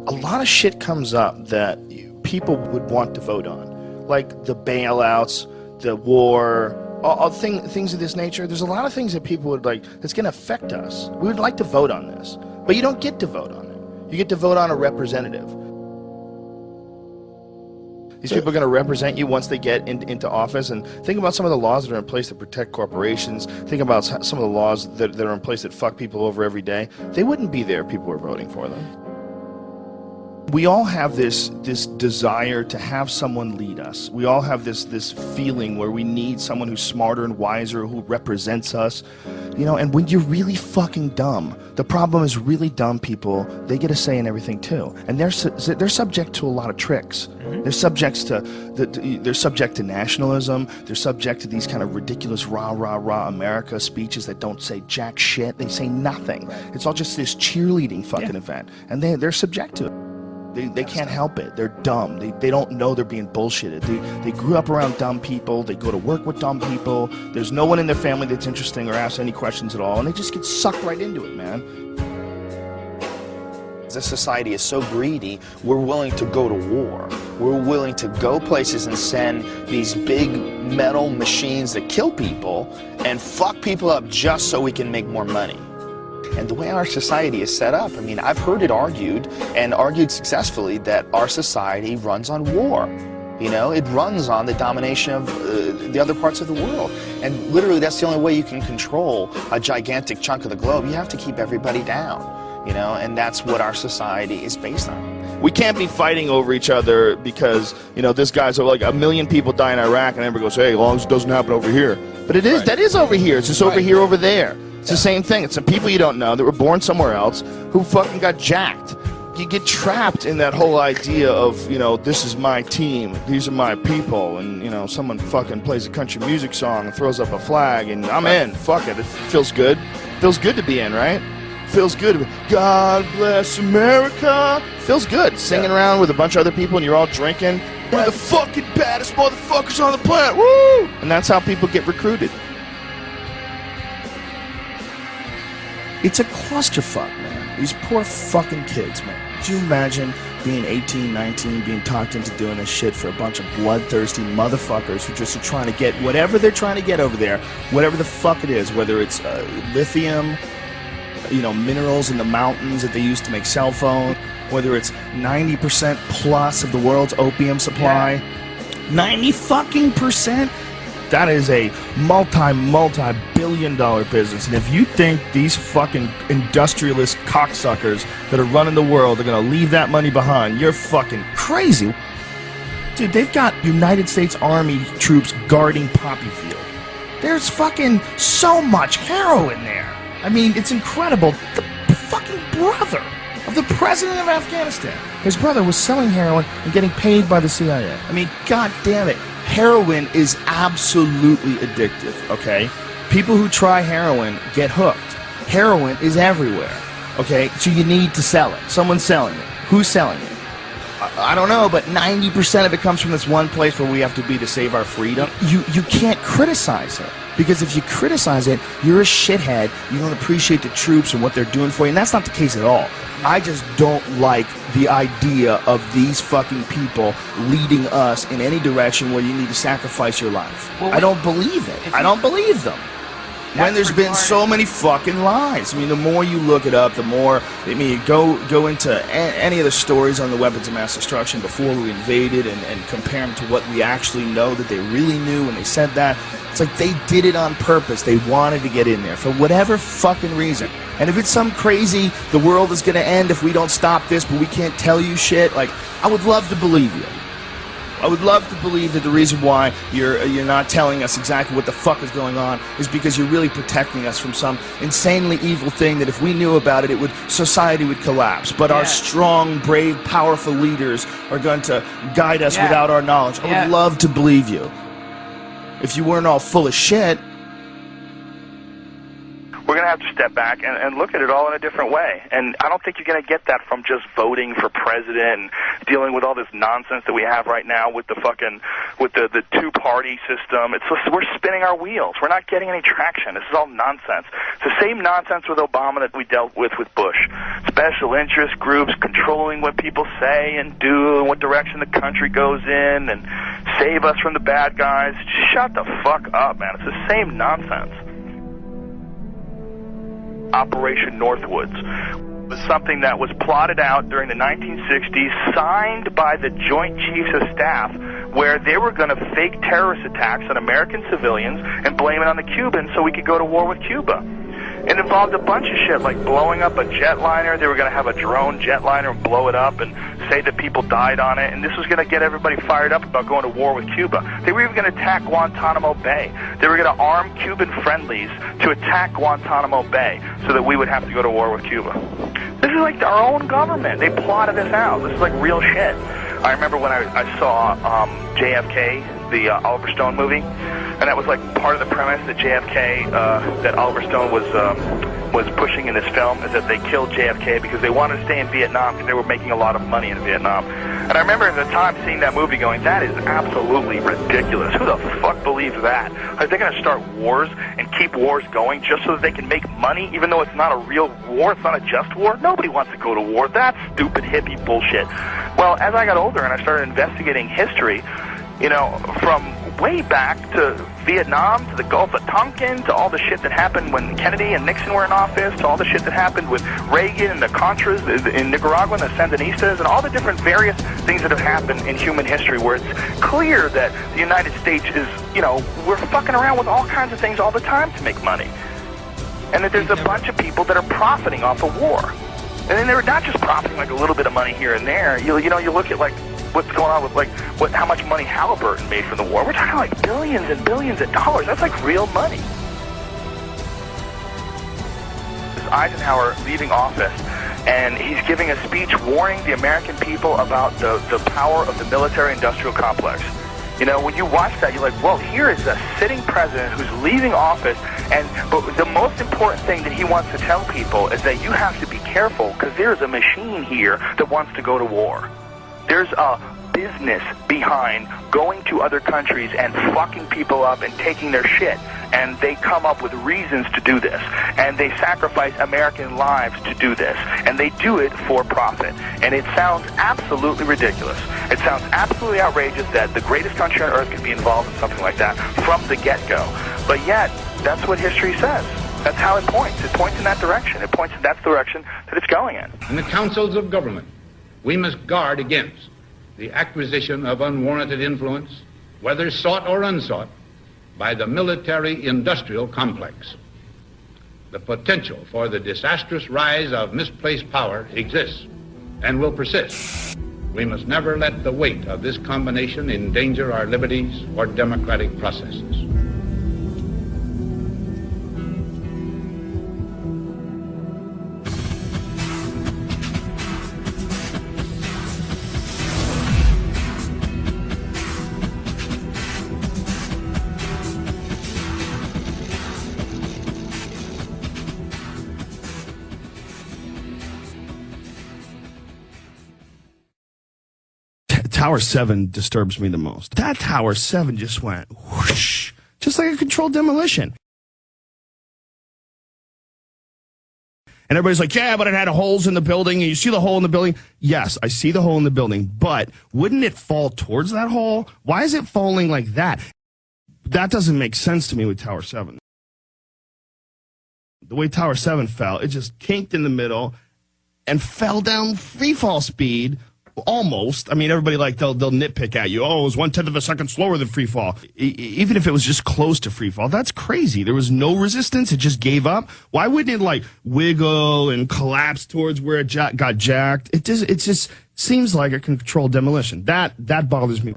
A lot of shit comes up that people would want to vote on, like the bailouts, the war, all things of this nature. There's a lot of things that people would like that's going to affect us. We would like to vote on this, but you don't get to vote on it. You get to vote on a representative. These people are going to represent you once they get into office. And think about some of the laws that are in place that protect corporations. Think about some of the laws that are in place that fuck people over every day. They wouldn't be there if people were voting for them. We all have this desire to have someone lead us. We all have this feeling where we need someone who's smarter and wiser, who represents us. You know, and when you're really fucking dumb, the problem is really dumb people, they get a say in everything too. And they're subject to a lot of tricks. Mm-hmm. They're subject to nationalism. They're subject to these kind of ridiculous rah, rah, rah America speeches that don't say jack shit. They say nothing. It's all just this cheerleading fucking event. And they're subject to it. They can't help it. They're dumb. They don't know they're being bullshitted. They grew up around dumb people. They go to work with dumb people. There's no one in their family that's interesting or asks any questions at all, and they just get sucked right into it, man. This society is so greedy, we're willing to go to war. We're willing to go places and send these big metal machines that kill people and fuck people up just so we can make more money. And the way our society is set up, I mean, I've heard it argued, and argued successfully, that our society runs on war. You know, it runs on the domination of the other parts of the world. And literally, that's the only way you can control a gigantic chunk of the globe. You have to keep everybody down, you know, and that's what our society is based on. We can't be fighting over each other because, you know, this guy's like 1 million people die in Iraq, and everybody goes, hey, as long as it doesn't happen over here. But it is, right. That is over here. It's just over here, over there. It's the same thing. It's some people you don't know that were born somewhere else who fucking got jacked. You get trapped in that whole idea of, you know, this is my team, these are my people, and, you know, someone fucking plays a country music song and throws up a flag, and I'm in. Fuck it. It feels good. Feels good to be in, right? Feels good to be, God bless America. Feels good. Singing around with a bunch of other people and you're all drinking. We're the fucking baddest motherfuckers on the planet. Woo! And that's how people get recruited. It's a clusterfuck, man. These poor fucking kids, man. Could you imagine being 18, 19, being talked into doing this shit for a bunch of bloodthirsty motherfuckers who just are trying to get whatever they're trying to get over there, whatever the fuck it is, whether it's lithium, you know, minerals in the mountains that they use to make cell phones, whether it's 90% plus of the world's opium supply, 90 fucking percent. That is a multi-billion-dollar business. And if you think these fucking industrialist cocksuckers that are running the world are going to leave that money behind, you're fucking crazy. Dude, they've got United States Army troops guarding Poppy Field. There's fucking so much heroin there. I mean, it's incredible. The fucking brother of the president of Afghanistan, his brother was selling heroin and getting paid by the CIA. I mean, god damn it. Heroin is absolutely addictive, okay? People who try heroin get hooked. Heroin is everywhere, okay? So you need to sell it. Someone's selling it. Who's selling it? I don't know, but 90% of it comes from this one place where we have to be to save our freedom. You can't criticize it, because if you criticize it, you're a shithead. You don't appreciate the troops and what they're doing for you, and that's not the case at all. I just don't like the idea of these fucking people leading us in any direction where you need to sacrifice your life. Well, I don't believe it. I don't believe them. When there's been so many fucking lies. I mean, the more you look it up, the more, I mean, go into any of the stories on the weapons of mass destruction before we invaded and compare them to what we actually know that they really knew when they said that. It's like they did it on purpose. They wanted to get in there for whatever fucking reason. And if it's some crazy, the world is going to end if we don't stop this, but we can't tell you shit, like, I would love to believe you. I would love to believe that the reason why you're not telling us exactly what the fuck is going on is because you're really protecting us from some insanely evil thing that if we knew about it, society would collapse. But our strong, brave, powerful leaders are going to guide us without our knowledge. I would love to believe you. If you weren't all full of shit. We're going to have to step back and look at it all in a different way. And I don't think you're going to get that from just voting for president and dealing with all this nonsense that we have right now with the the two-party system. It's just, we're spinning our wheels. We're not getting any traction. This is all nonsense. It's the same nonsense with Obama that we dealt with Bush. Special interest groups controlling what people say and do and what direction the country goes in and save us from the bad guys. Just shut the fuck up, man. It's the same nonsense. Operation Northwoods was something that was plotted out during the 1960s, signed by the Joint Chiefs of Staff, where they were going to fake terrorist attacks on American civilians and blame it on the Cubans so we could go to war with Cuba. It involved a bunch of shit, like blowing up a jetliner. They were going to have a drone jetliner and blow it up and say that people died on it, and this was going to get everybody fired up about going to war with Cuba. They were even going to attack Guantanamo Bay. They were going to arm Cuban friendlies to attack Guantanamo Bay so that we would have to go to war with Cuba. This is like our own government. They plotted this out. This is like real shit. I remember when I saw JFK, the Oliver Stone movie, and that was like part of the premise that JFK, that Oliver Stone was pushing in this film, is that they killed JFK because they wanted to stay in Vietnam because they were making a lot of money in Vietnam. And I remember at the time seeing that movie going, that is absolutely ridiculous. Who the fuck believes that? Are they going to start wars and keep wars going just so that they can make money, even though it's not a real war, it's not a just war? Nobody wants to go to war. That's stupid hippie bullshit. Well, as I got older and I started investigating history, you know, from way back to Vietnam, to the Gulf of Tonkin, to all the shit that happened when Kennedy and Nixon were in office, to all the shit that happened with Reagan and the Contras in Nicaragua and the Sandinistas, and all the different various things that have happened in human history where it's clear that the United States is, you know, we're fucking around with all kinds of things all the time to make money. And that there's a bunch of people that are profiting off of war. And then they're not just profiting like a little bit of money here and there. You know, you look at like what's going on with like how much money Halliburton made from the war. We're talking like billions and billions of dollars. That's like real money. Eisenhower leaving office, and he's giving a speech warning the American people about the power of the military-industrial complex. You know, when you watch that, you're like, well, here is a sitting president who's leaving office, but the most important thing that he wants to tell people is that you have to be careful because there's a machine here that wants to go to war. There's a business behind going to other countries and fucking people up and taking their shit. And they come up with reasons to do this. And they sacrifice American lives to do this. And they do it for profit. And it sounds absolutely ridiculous. It sounds absolutely outrageous that the greatest country on earth could be involved in something like that from the get-go. But yet, that's what history says. That's how it points. It points in that direction. It points in that direction that it's going in. In the councils of government, we must guard against the acquisition of unwarranted influence, whether sought or unsought, by the military-industrial complex. The potential for the disastrous rise of misplaced power exists and will persist. We must never let the weight of this combination endanger our liberties or democratic processes. Tower 7 disturbs me the most. That Tower 7 just went whoosh, just like a controlled demolition. And everybody's like, yeah, but it had holes in the building, and you see the hole in the building. Yes, I see the hole in the building, but wouldn't it fall towards that hole? Why is it falling like that? That doesn't make sense to me with Tower 7. The way Tower 7 fell, it just kinked in the middle and fell down free fall speed. Almost. I mean, everybody, like, they'll nitpick at you. Oh, it was 1/10 of a second slower than free fall. Even if it was just close to free fall, that's crazy. There was no resistance. It just gave up. Why wouldn't it, like, wiggle and collapse towards where it got jacked? It just seems like a controlled demolition. That bothers me.